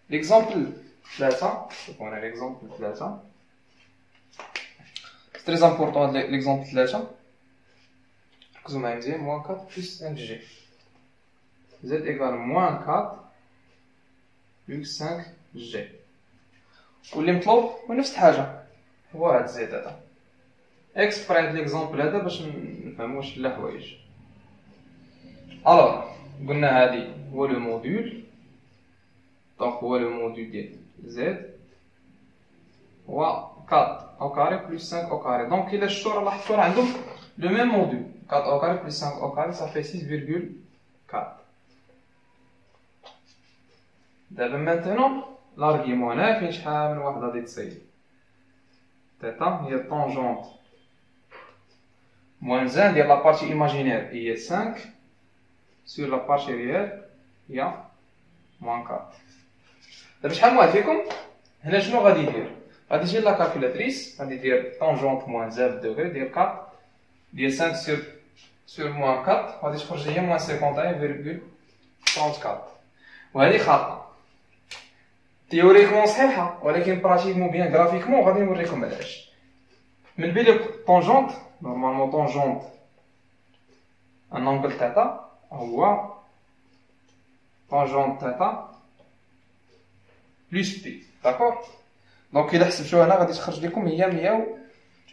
l'exemple 3, on a l'exemple 3. C'est très important l'exemple 3. Vous m'avez moins 4 plus 5g. Z égale moins 4 plus 5g. واللي مطلوب هو نفس الحاجة، هو هاد زد هذا. اكسبري هاد ليكزومبل هذا باش نفهمو واش لا حوايج. الوغ قلنا هادي هو لو موديول، دونك هو لو موديول ديال زد هو 4 او كاري بلس 5 او كاري. دونك الى شفتو راه لاحظتو راه عندهم لو ميم موديول، 4 او كاري بلس 5 او كاري صافي 6,4. دابا مانتينون لارغيمون هنا فين شحال من واحد غادي تصيب تيتا هي طونجونت موان زان ديال لابارتي ايماجينير هي 5 سور لابارتي ريال هي موان 4. دابا شحال من واحد فيكم هنا شنو غادي يدير؟ غادي يجي لا كالكولاتريس غادي يدير طونجونت موان زان بالدوغري ديال 4 ديال 5 سور موان 4 غادي تخرج هي موان 51,34. وهذه خاطئه تيوريكمون صحيحه، ولكن براتيكمون بيان غرافيكمون غادي نوريكم علاش. من بين طونجونت نورمالمون طونجونت ان انغل ثيتا هو طونجونت ثيتا بلس بي، داكور. دونك الا حسبتو هنا غادي تخرج لكم هي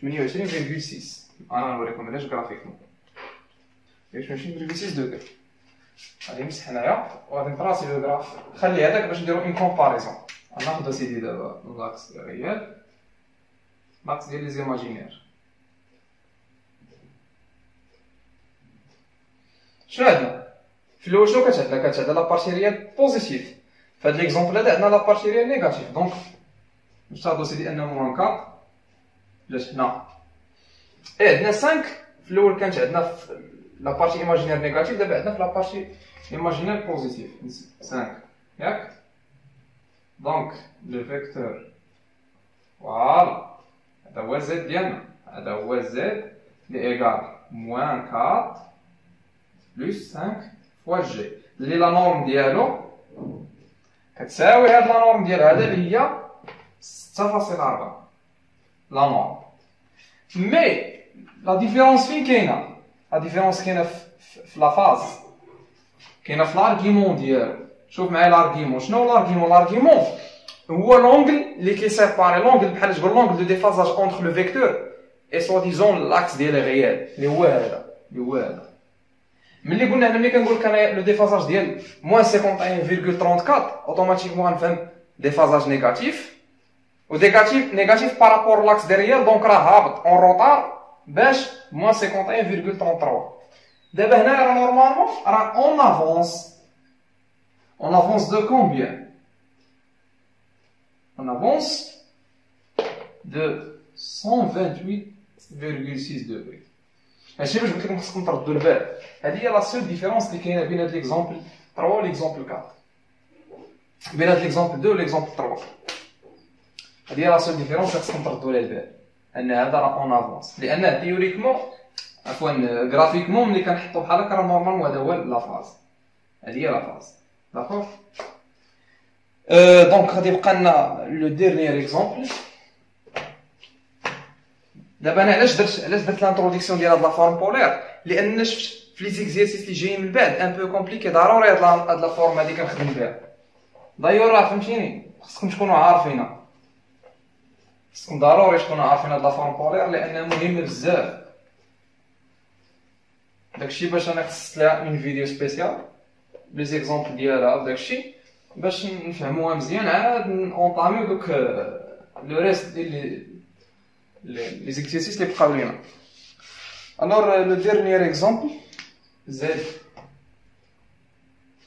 128,6. انا نوريكم علاش غرافيكمون 128,6 دوغري. غادي نمسح هنايا وغادي نطراسي لو غراف، خلي هذاك باش نديرو اون كومباريزون. غناخدو سيدي دابا لاكس ريال لاكس ديال لي زيماجينير. شنو عندنا في الاول؟ شنو كتعندنا؟ كتعندنا لابارتي ريال بوزيتيف. في هاد ليكزومبل هذا عندنا لابارتي ريال نيجاتيف. دونك نفترضو سيدي انه موان 4 جات هنا عندنا 5. في الاول كانت عندنا لابارتي ايماجينير نيجاتيف، دابا عندنا في لابارتي ايماجينير بوزيتيف 5 ياك. دونك لو فيكتور فوالا هذا هو زد ديالنا، هذا هو زد لي ايكال موان 4 بلس 5 فوا جي اللي لا نورم ديالو كتساوي هاد لا نورم ديال هذا اللي هي 6.4 لا نورم. مي لا ديفيرونس فين كاينه؟ لا ديفيرونس كاينه في لا فاز، كاينه في لارغيمون ديالو. شوف معايا لارغيمون. شنو لارغيمون؟ لارغيمون هو لونغل اللي كيسيباري لونغل بحال تقول لونغل دو ديفازاج اونتر لو فيكتور اي سوا ديزون لاكس ديال الريال اللي هو هذا اللي هو هذا. ملي قلنا هنا ملي كنقول لك انا لو ديفازاج ديال موان 51,34 اوتوماتيكمون غنفهم ديفازاج نيجاتيف، و نيجاتيف بارابور لاكس ديال الريال. دونك راه هابط اون روطار باش موان 51,33. دابا هنا راه نورمالمون راه اون افونس دو كومبيان؟ On avance de 128,6 degrés. هادشي باش قلت لكم خصكم تردوا البال. هذه هي لا سول ديفيرونس اللي كاينه بين هاد ليكزومبل 3 و ليكزومبل 4، بين هاد ليكزومبل 2 و ليكزومبل 3. هذه هي لا سول ديفيرونس اللي خصكم تردوا لها البال، ان هذا راه اون افونس، لان تيوريكمون عفوا غرافيكمون ملي كنحطو بحال هكا راه نورمالمون هذا هو لا فاز. هذه هي لا فاز، داكور. دونك غادي يبقى لنا لو ديرنيير اكزومبل. دابا انا علاش درت لانتروديكسيون ديال هاد لا فورم بولير؟ لان شفت في لي زيكزيرسيس اللي جايين من بعد ان بو كومبليكي، ضروري هاد لا فورم هادي كنخدم بها. دايور راه فهمتيني، خصكم تكونوا عارفينها، خصكم ضروري تكونوا عارفين هاد لا فورم بولير لانها مهمه بزاف. داكشي باش انا خصصت لها اون فيديو سبيسيال لي زيكزومبل ديالها وداكشي باش نفهموها مزيان، عاد اونطاميو دوك لو ريست ديال لي زيكزيرسيس اللي بقاو لينا. الوغ لو ديرنيير اكزومبل زد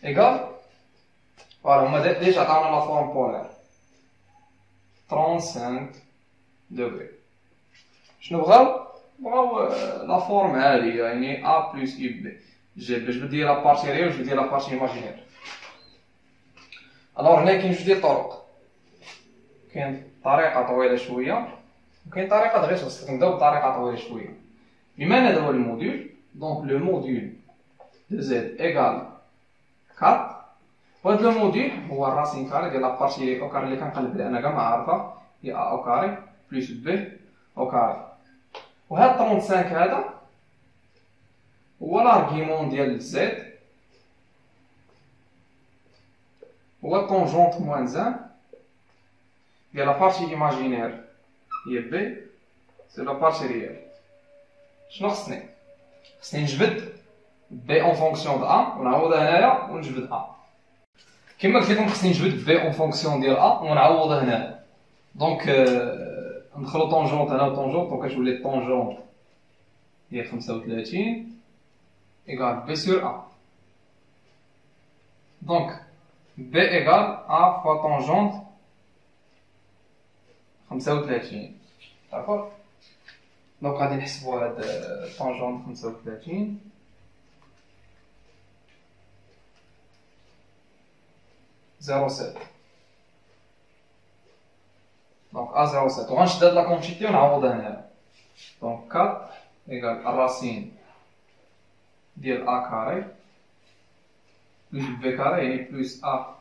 ايكال فوالا هما ديجا عطاونا لا فورم بولير 35 دوغري. شنو بغاو لا فورم عاليه، يعني ا بلس اي بي جي باش بدي لا بارتي ريال باش بدي لا بارتي ايماجينير. الوغ هنا كاين جوج ديال الطرق، كاين طريقه طويله شويه وكاين طريقه دغيا خصك نبداو بطريقه طويله شويه. بما ان هذا هو الموديول، دونك لو موديول دو زد ايكال 4. وهاد لو موديل هو الراسين كاري ديال لابارتي لي او كاري اللي كنقلب بلي انا كاع ما عارفه هي ا او كاري بلس بي او كاري. وهاد 35 هذا هو لارغيمون ديال زد، هو طونجونت موان زان ديال لابارتي ايماجينير هي بي سي لابارتي ريال. شنو خصني نجبد بي اون فونكسيون د ا ونعوضها هنايا ونجبد ا. كما قلت لكم خصني نجبد بي اون فونكسيون ديال ا ونعوضها هنايا. دونك ندخلو طونجونت هنا وطونجونت، دونك كتولي طونجونت هي 35 ايكال بي سور ا. دونك بي ايكال ا فوا طونجونت 35. داكور. دونك غادي نحسبو هاد طونجونت 35 0.7. دونك ا 0.7 وغنشد هاد لا كونتيتي ونعوضها هنايا. دونك 4 ايكال الراسين ديال ا كاري بلس بي كاري يعني بلس ا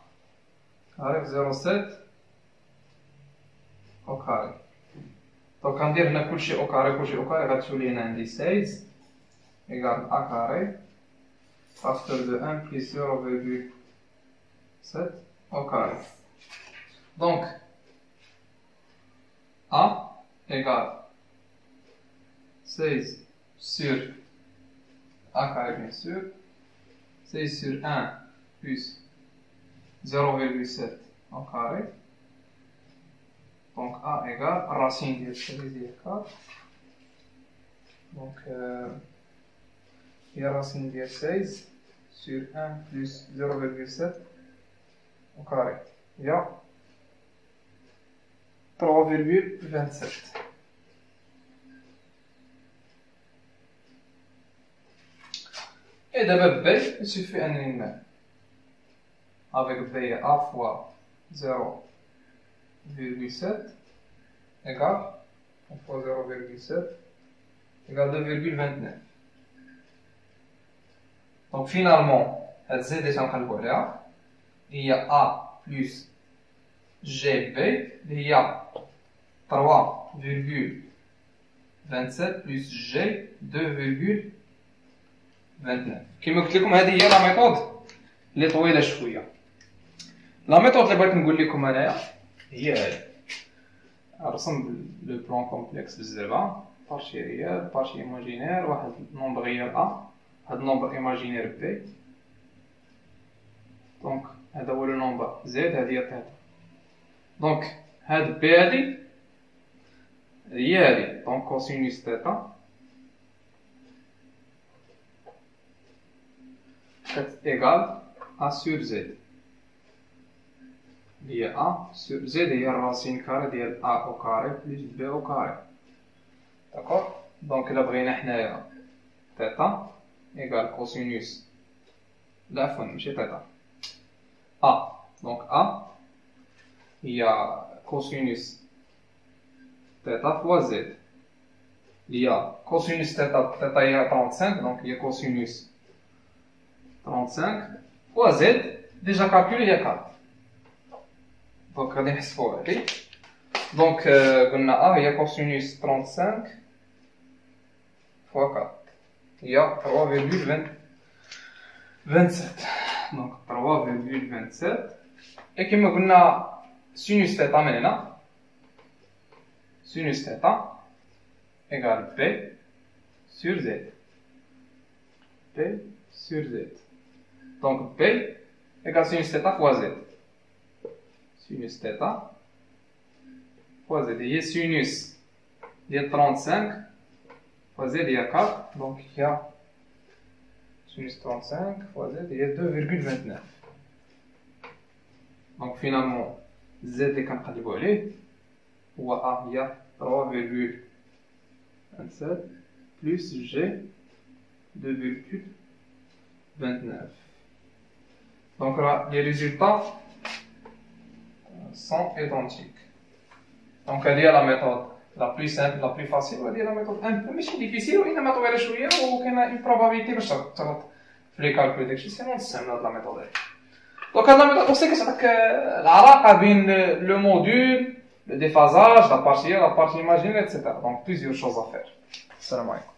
كاري 0.7 او كاري. دونك غندير هنا كلشي او كاري غتولي هنا عندي 16 ايكال ا كاري فاكتور دو 1 بلس 0.7 au carré. Donc, A égale 16 sur A carré, bien sûr. 16 sur 1 plus 0,7 au carré. Donc, A égale racine de 16 4. Donc, il y a racine de 16 sur 1 plus 0,7 au carré. Il y a 3,27. Et d'abord B, il suffit un élément. Avec B, A fois 0,7 égale, A fois 0,7 égale 2,29. Donc finalement, Z est en train de voir. Il y a A plus GB, il y a 3,27 plus G 2,29. كما قلت لكم هذه هي لا ميثود اللي طويله شويه. لا ميثود اللي بغيت نقول لكم انايا هي هذه. رسم لو بلان كومبلكس بزاف، بارشي ريال بارشي ايماجينير، واحد نومبر ريال ا، هاد نومبر ايماجينير بي. دونك هذا هو لو نومبر زد، هذه هي تيتا. دونك هاد بي هادي هي هادي، دونك كوسينوس تيتا ايكال ا سور زد، هي ا سور زد هي الراسين كاري ديال ا او كاري بلس بي او كاري. داكور. دونك الا بغينا حنايا تيتا ايكال كوسينوس، لا عفوا ماشي تيتا، A. Donc A, il y a cosinus θ fois Z. Il y a cosinus θ, θ il y a 35, donc il y a cosinus 35 fois Z. Déjà calculé, il y a 4. Donc regardez نحسبوها هادي. Donc قلنا A, il y a cosinus 35 fois 4. Il y a 3,27. Donc 3,27. Et comme on a sinus θ maintenant, sinus θ égale P sur Z. P sur Z. Donc P égale sinus θ fois Z. Sinus θ fois Z. Il y a sinus, il y a 35 fois Z, il y a 4. Donc il y a sinus 35 fois Z, il y a 2,29. Donc finalement, Z est comme calculé, ou A, il y a 3,27 plus G 2,29. Donc là, les résultats sont identiques. Donc elle est la méthode la plus simple, la plus facile, elle est la méthode un peu ماشي difficile وإنما طويلة شوية وكاينة une probabilité باش تغلط في لي كالكول داكشي، سينون تستعمل هاد لا ميثود هادي. Donc, هاد لا ميثود اوسي كتعطيك العلاقة بين لو موديل, le déphasage, la partie imaginaire, etc. Donc, plusieurs choses à faire. Salam alaikum.